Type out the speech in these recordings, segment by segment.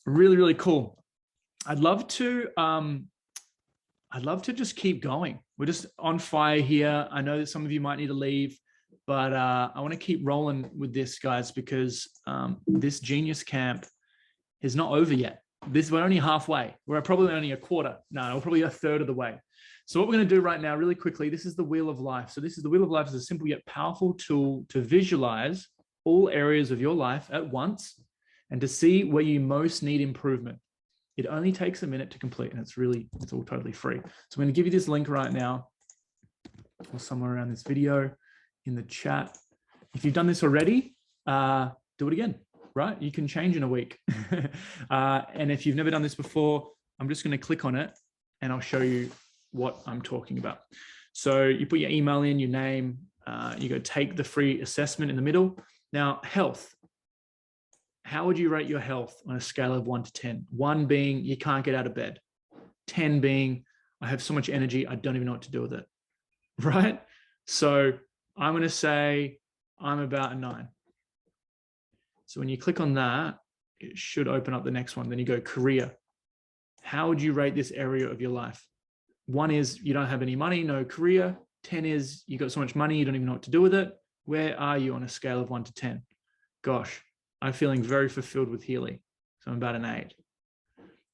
Really, really cool. I'd love to just keep going. We're just on fire here. I know that some of you might need to leave, but I want to keep rolling with this, guys, because this Genius Camp is not over yet. We're only halfway. We're probably only a quarter. No, we're probably a third of the way. So what we're going to do right now, really quickly, this is the Wheel of Life. So the Wheel of Life is a simple yet powerful tool to visualize all areas of your life at once and to see where you most need improvement. It only takes a minute to complete, and it's all totally free. So I'm going to give you this link right now, or somewhere around this video in the chat. If you've done this already, do it again, right? You can change in a week. And if you've never done this before, I'm just going to click on it and I'll show you what I'm talking about. So you put your email in, your name, you go take the free assessment in the middle. Now, health. How would you rate your health on a scale of 1 to 10? 1 being you can't get out of bed. 10 being I have so much energy, I don't even know what to do with it, right? So I'm going to say I'm about a 9. So when you click on that, it should open up the next one. Then you go career. How would you rate this area of your life? 1 is you don't have any money, no career. 10 is you got so much money, you don't even know what to do with it. Where are you on a scale of 1 to 10? Gosh, I'm feeling very fulfilled with Healy. So I'm about an 8.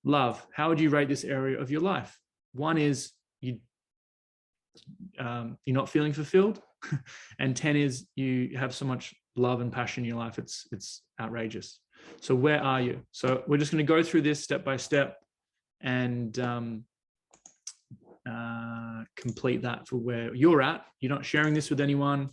Love. How would you rate this area of your life? 1 is you're not feeling fulfilled. And 10 is you have so much love and passion in your life. It's outrageous. So where are you? So we're just going to go through this step by step and complete that for where you're at. You're not sharing this with anyone.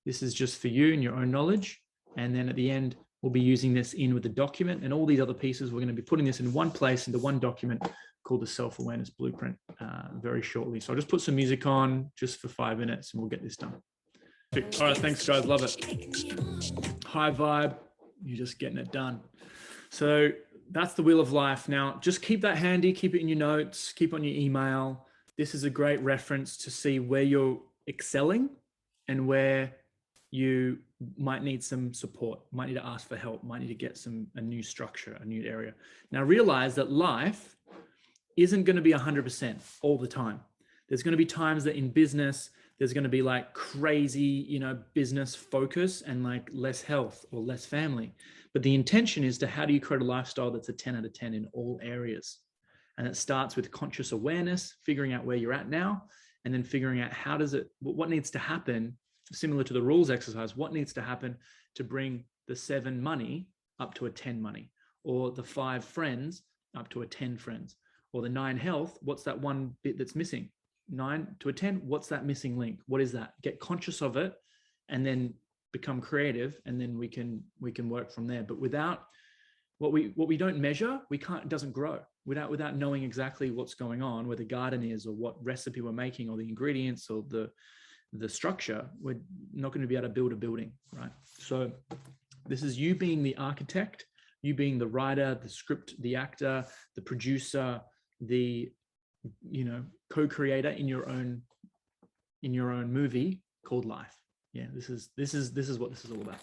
This is just for you and your own knowledge. And then at the end, we'll be using this in with the document and all these other pieces. We're going to be putting this in one place, into one document called the Self-Awareness Blueprint very shortly. So I'll just put some music on just for 5 minutes and we'll get this done. All right, thanks guys, love it. High vibe, you're just getting it done. So that's the Wheel of Life. Now, just keep that handy, keep it in your notes, keep on your email. This is a great reference to see where you're excelling and where you might need some support, might need to ask for help, might need to get a new structure, a new area. Now realize that life isn't going to be 100% all the time. There's going to be times that in business, there's going to be like crazy, business focus and like less health or less family. But the intention is to how do you create a lifestyle that's a 10 out of 10 in all areas? And it starts with conscious awareness, figuring out where you're at now, and then figuring out what needs to happen, similar to the rules exercise, what needs to happen to bring the 7 money up to a 10 money, or the 5 friends up to a 10 friends, or the 9 health, what's that one bit that's missing? 9 to a 10, what's that missing link? What is that? Get conscious of it and then become creative, and then we can work from there. But without what we don't measure, it doesn't grow. Without knowing exactly what's going on, where the garden is, or what recipe we're making, or the ingredients, or the structure, we're not going to be able to build a building, right? So this is you being the architect, you being the writer, the script, the actor, the producer, the co-creator in your own movie called life. Yeah, this is what this is all about.